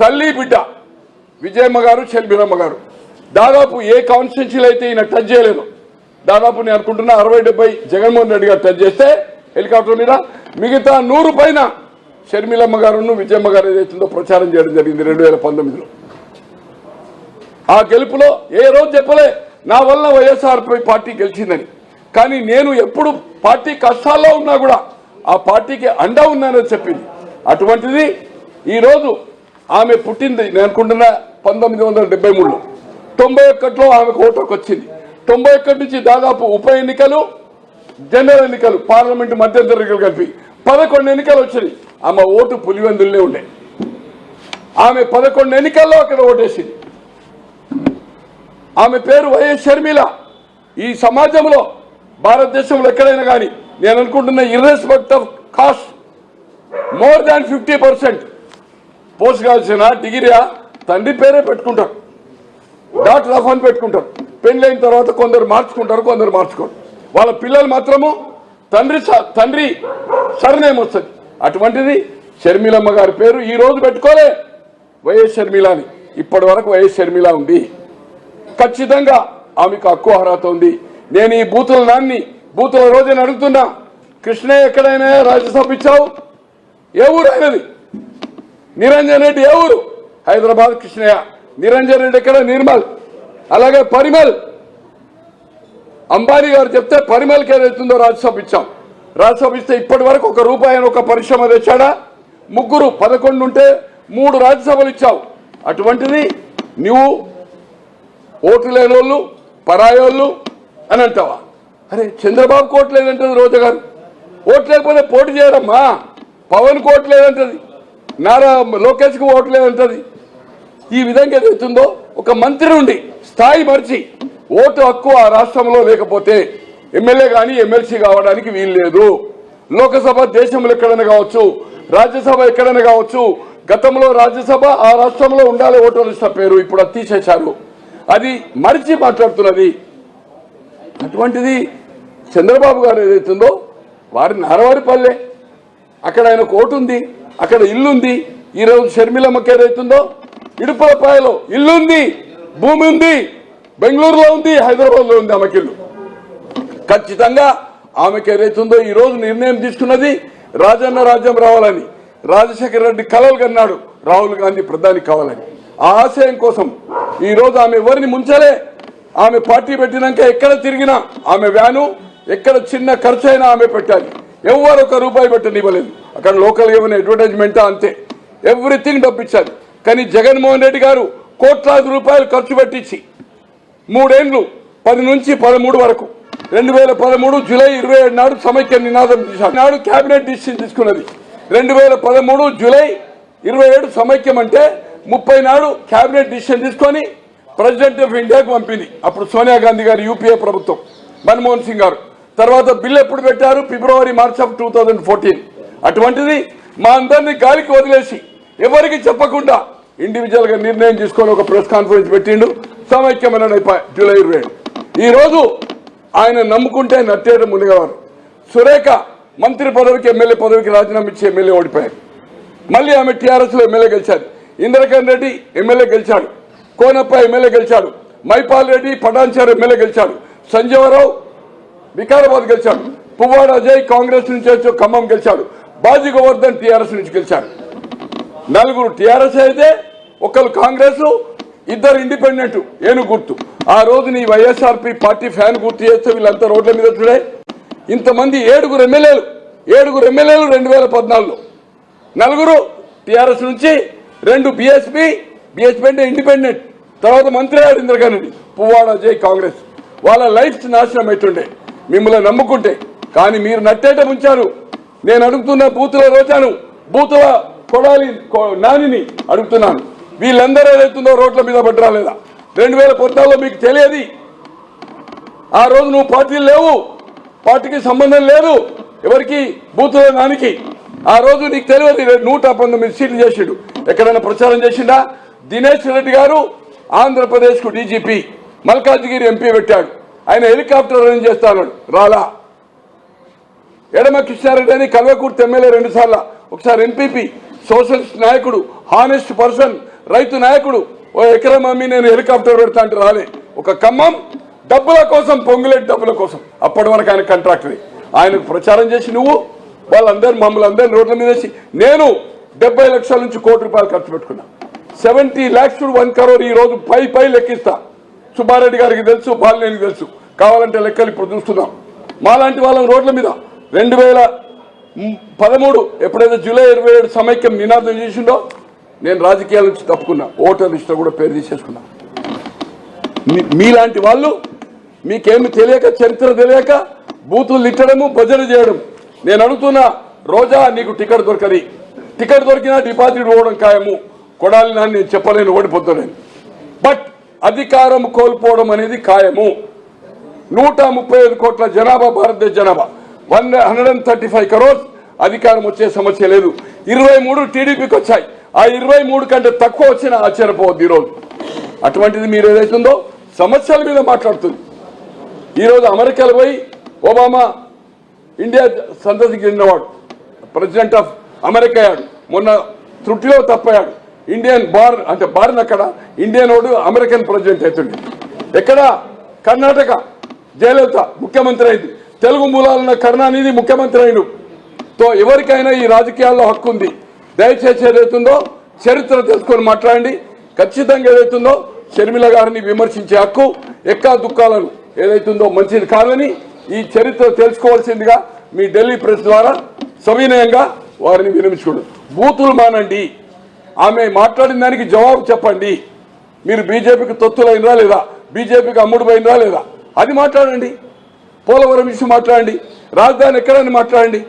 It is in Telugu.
తల్లి బిడ్డ విజయమ్మ గారు షర్మిలమ్మ గారు దాదాపు ఏ కాన్స్టిట్యున్సీలో అయితే ఈయన టచ్ చేయలేదు దాదాపు నేను అనుకుంటున్నా 60-70 జగన్మోహన్ రెడ్డి గారు టచ్ చేస్తే హెలికాప్టర్ మీద మిగతా 100 పైన షర్మిలమ్మ గారును విజయమ్మ గారు ఏదైతుందో ప్రచారం చేయడం జరిగింది 2019లో. ఆ గెలుపులో ఏ రోజు చెప్పలే నా వల్ల వైఎస్ఆర్ పార్టీ గెలిచిందని. కానీ నేను ఎప్పుడు పార్టీ కష్టాల్లో ఉన్నా కూడా ఆ పార్టీకి అండా ఉన్నానని చెప్పింది. అటువంటిది ఈరోజు ఆమె పుట్టింది నేను అనుకుంటున్నా 1973లో 91లో ఆమెకు ఓటుకు వచ్చింది. 91 నుంచి దాదాపు ఉప ఎన్నికలు జనరల్ ఎన్నికలు పార్లమెంటు మధ్యంతర ఎన్నికలు కలిపి 11 ఎన్నికలు వచ్చినాయి. ఆమె ఓటు పులివెందులనే ఉండే. ఆమె 11 ఎన్నికల్లో అక్కడ ఓటేసింది. ఆమె పేరు వైఎస్ షర్మిల. ఈ సమాజంలో భారతదేశంలో ఎక్కడైనా కానీ నేను అనుకుంటున్న irrespective of caste more than 50% post graduation డిగ్రీయా తండ్రి పేరే పెట్టుకుంటారు, డాక్టర్ ఆఫ్ అని పెట్టుకుంటారు. పెళ్ళైన తర్వాత కొందరు మార్చుకుంటారు, కొందరు మార్చుకోరు. వాళ్ళ పిల్లలు మాత్రము తండ్రి సర్నేమ్ వస్తుంది. అటువంటిది షర్మిలమ్మ గారి పేరు ఈ రోజు పెట్టుకోలే వైఎస్ షర్మిల అని. ఇప్పటి వరకు వైఎస్ షర్మిల ఉంది. ఖచ్చితంగా ఆమెకు హక్కు అర్హత ఉంది. నేను ఈ బూతుల రోజు అడుగుతున్నా, కృష్ణయ్య ఎక్కడైనా రాజ్యసభ ఇచ్చావు? ఏ ఊరు అయినది? నిరంజన్ రెడ్డి ఏ ఊరు? హైదరాబాద్ కృష్ణయ్య. నిరంజన్ రెడ్డి ఎక్కడ? నిర్మల్. అలాగే పరిమల్ అంబానీ గారు చెప్తే పరిమల్కి ఏదైతుందో రాజ్యసభ ఇచ్చాం. రాజ్యసభ ఇస్తే ఇప్పటి వరకు ₹1 ఒక పరిశ్రమ తెచ్చాడా? 11 ఉంటే 3 రాజ్యసభలు ఇచ్చావు. అటువంటిది నువ్వు ఓట్లు లేనోళ్ళు పరాయోళ్ళు అని అంటావా? అరే చంద్రబాబుకు ఓటు లేదంటది రోజా గారు. ఓటు లేకపోతే పోటీ చేయరమ్మా. పవన్కు ఓటు లేదంటది, నారా లోకేష్కు ఓటు లేదంటది. ఈ విధంగా ఏదైతుందో ఒక మంత్రి నుండి స్థాయి మర్చి ఓటు హక్కు ఆ రాష్ట్రంలో లేకపోతే ఎమ్మెల్యే కానీ ఎమ్మెల్సీ కావడానికి వీలు లేదు. లోకసభ దేశంలో ఎక్కడైనా కావచ్చు, రాజ్యసభ ఎక్కడైనా కావచ్చు. గతంలో రాజ్యసభ ఆ రాష్ట్రంలో ఉండాలి ఓటర్ లిస్ట్ పేరు, ఇప్పుడు అది తీసేశారు. అది మరిచి మాట్లాడుతున్నది. అటువంటిది చంద్రబాబు గారు ఏదైతుందో వారి నారవారిపల్లె అక్కడ ఆయన కోటు ఉంది, అక్కడ ఇల్లుంది. ఈరోజు షర్మిలమ్మకి ఏదైతుందో ఇడుపులపాయలో ఇల్లుంది, భూమి ఉంది, బెంగళూరులో ఉంది, హైదరాబాద్లో ఉంది ఆమెకి ఇల్లు. ఖచ్చితంగా ఆమెకి ఏదైతుందో ఈరోజు నిర్ణయం తీసుకున్నది రాజన్న రాజ్యం రావాలని. రాజశేఖర రెడ్డి కలలు కన్నాడు రాహుల్ గాంధీ ప్రధాని కావాలని. ఆ ఆశయం కోసం ఈరోజు ఆమె ఎవరిని ముంచలే. ఆమె పార్టీ పెట్టినాక ఎక్కడ తిరిగినా ఆమె వ్యాను ఎక్కడ చిన్న ఖర్చు అయినా ఆమె పెట్టాలి. ఎవరు ₹1 పెట్టనివ్వలేదు. అక్కడ లోకల్ ఏమైనా అడ్వర్టైజ్మెంటా అంతే, ఎవ్రీథింగ్ డబ్బిచ్చాలి. కానీ జగన్మోహన్ రెడ్డి గారు ₹1,00,00,000 ఖర్చు పెట్టించి 3 ఏళ్లు 10 నుంచి 13 వరకు 2013 జూలై 27 నాడు సమైక్య నినాదం చేశారు. నాడు కేబినెట్ డిసిషన్ తీసుకున్నది. 2013 జూలై 27 సమైక్యం అంటే 30 నాడు కేబినెట్ డిసిషన్ తీసుకొని ప్రెసిడెంట్ ఆఫ్ ఇండియాకు పంపింది. అప్పుడు సోనియా గాంధీ గారు, యూపీఏ ప్రభుత్వం, మన్మోహన్ సింగ్ గారు. తర్వాత బిల్లు ఎప్పుడు పెట్టారు? ఫిబ్రవరి మార్చ్ ఆఫ్ 2014. అటువంటిది మా అందరినీ గాలికి వదిలేసి ఎవరికి చెప్పకుండా ఇండివిజువల్ గా నిర్ణయం తీసుకొని ఒక ప్రెస్ కాన్ఫరెన్స్ పెట్టిండు. సమైక్యమైన జూలై 27. ఈ రోజు ఆయన నమ్ముకుంటే నట్టేట మునిగేవారు. సురేఖ మంత్రి పదవికి ఎమ్మెల్యే పదవికి రాజీనామా ఇచ్చి ఎమ్మెల్యే ఓడిపోయారు. మళ్ళీ ఆమె టీఆర్ఎస్ లో ఎమ్మెల్యే గెలిచారు. ఇంద్రకరణ్ రెడ్డి ఎమ్మెల్యే గెలిచాడు, కోనప్ప ఎమ్మెల్యే గెలిచాడు, మైపాల్ రెడ్డి పటాన్చారు ఎమ్మెల్యే గెలిచాడు, సంజీవరావు వికారాబాద్ గెలిచాడు, పువ్వాడ అజయ్ కాంగ్రెస్ నుంచి వచ్చి ఖమ్మం గెలిచాడు, బాజీ గోవర్ధన్ టీఆర్ఎస్ నుంచి గెలిచాడు. 4 టీఆర్ఎస్ అయితే 1 కాంగ్రెస్, 2 ఇండిపెండెంట్ ఏను గుర్తు. ఆ రోజు నీ వైఎస్ఆర్పీ పార్టీ ఫ్యాన్ గుర్తు చేస్తే వీళ్ళంతా రోడ్ల మీద చూడే. ఇంతమంది 7 ఎమ్మెల్యేలు 2014లో, 4 టీఆర్ఎస్ నుంచి, 2 బీఎస్పీ అంటే ఇండిపెండెంట్. తర్వాత మంత్రి అయ్యాడు ఇంద్రకరణ్ రెడ్డి, పువ్వాడ అజయ్ కాంగ్రెస్. వాళ్ళ లైఫ్స్ నాశనం అవుతుండే మిమ్మల్ని నమ్ముకుంటే. కానీ మీరు నట్టేట ముంచారు. నేను అడుగుతున్న బూతుల రోజాను, బూతుల కొడాలి నానిని అడుగుతున్నాను, వీళ్ళందరూ ఏదైతుందో రోడ్ల మీద పడ్డరా లేదా? 2014లో మీకు తెలియదు. ఆ రోజు నువ్వు పార్టీలు లేవు, పార్టీకి సంబంధం లేదు ఎవరికి, బూతుల నానికి. ఆ రోజు నీకు తెలియదు. 119 సీట్లు చేసిండు. ఎక్కడైనా ప్రచారం చేసిండా? దినేష్ రెడ్డి గారు ఆంధ్రప్రదేశ్ కు డీజీపీ, మల్కాజ్గిరి ఎంపీ పెట్టాడు. ఆయన హెలికాప్టర్ అరేంజ్ చేస్తాడు, రాలా. ఎడమ కృష్ణారెడ్డి అని కల్వకుర్తి ఎమ్మెల్యే 2 సార్లు, ఒకసారి ఎంపీపీ సోషలిస్ట్ నాయకుడు, హానెస్ట్ పర్సన్, రైతు నాయకుడు. ఓ ఎకరం అమ్మి నేను హెలికాప్టర్ పెడతా అంటే రాలే. ఒక ఖమ్మం డబ్బుల కోసం, పొంగులేటి డబ్బుల కోసం. అప్పటి వరకు ఆయన కాంట్రాక్టరీ. ఆయనకు ప్రచారం చేసి నువ్వు వాళ్ళందరూ మమ్మల్ని అందరినీ రోడ్ల మీద వేసి నేను 70 లక్షల నుంచి ₹1 కోటి ఖర్చు పెట్టుకున్నా. 70 lakhs to 1 crore ఈ రోజు పై లెక్కిస్తా. సుబ్బారెడ్డి గారికి తెలుసు, బాలినేనికి తెలుసు. కావాలంటే లెక్కలు ఇప్పుడు చూస్తున్నాం. మాలాంటి వాళ్ళం రోడ్ల మీద 2013 ఎప్పుడైతే జూలై 27 సమైక్యం నినాదం చేసిండో నేను రాజకీయాల నుంచి తప్పుకున్నా. ఓటర్ లిస్టులో కూడా పేరు తీసేసుకున్నా. మీలాంటి వాళ్ళు మీకేమి తెలియక, చరిత్ర తెలియక బూతులు తిట్టడము, భజన చేయడం. నేను అడుగుతున్నా, రోజా నీకు టికెట్ దొరకది. టికెట్ దొరికినా డిపాజిట్ పోవడం ఖాయము. కొడాలి నాని నేను చెప్పలేను, ఓడిపోతాను. బట్ అధికారం కోల్పోవడం అనేది ఖాయము. 135 కోట్ల జనాభా, భారతదేశ జనాభా 135 crores. అధికారం వచ్చే సమస్య లేదు. 23 టీడీపీకి వచ్చాయి. ఆ 23 కంటే తక్కువ వచ్చినా ఆశ్చర్యపోవద్దు ఈరోజు. అటువంటిది మీరు ఏదైతుందో సమస్యల మీద మాట్లాడుతుంది. ఈరోజు అమెరికాలో పోయి ఒబామా ఇండియా సంతతికి చెందినవాడు, ప్రెసిడెంట్ ఆఫ్ అమెరికా అయ్యాడు. మొన్న త్రుటిలో తప్పయ్యాడు. ఇండియన్ బార్ అంటే బార్న్ అక్కడ ఇండియన్ వాడు అమెరికన్ ప్రెసిడెంట్ అవుతుంది. ఎక్కడ? కర్ణాటక. జయలలిత ముఖ్యమంత్రి అయింది. తెలుగు మూలాలున్న కరుణానిధి ముఖ్యమంత్రి అయిన. తో ఎవరికైనా ఈ రాజకీయాల్లో హక్కు ఉంది. దయచేసి ఏదైతుందో చరిత్ర తెలుసుకొని మాట్లాడండి. ఖచ్చితంగా ఏదైతుందో షర్మిల గారిని విమర్శించే హక్కు, ఎక్కా దుఃఖాలను ఏదైతుందో మంచిది కాదని ఈ చరిత్ర తెలుసుకోవాల్సిందిగా మీ ఢిల్లీ ప్రెస్ ద్వారా సవినయంగా వారిని వినిపించుకోండి. బూతులు మానండి. ఆమె మాట్లాడిన దానికి జవాబు చెప్పండి. మీరు బీజేపీకి తొత్తులైనరా లేదా, బీజేపీకి అమ్ముడుపోయినరా లేదా, అది మాట్లాడండి. పోలవరం ఇష్యూ మాట్లాడండి. రాజధాని ఎక్కడని మాట్లాడండి.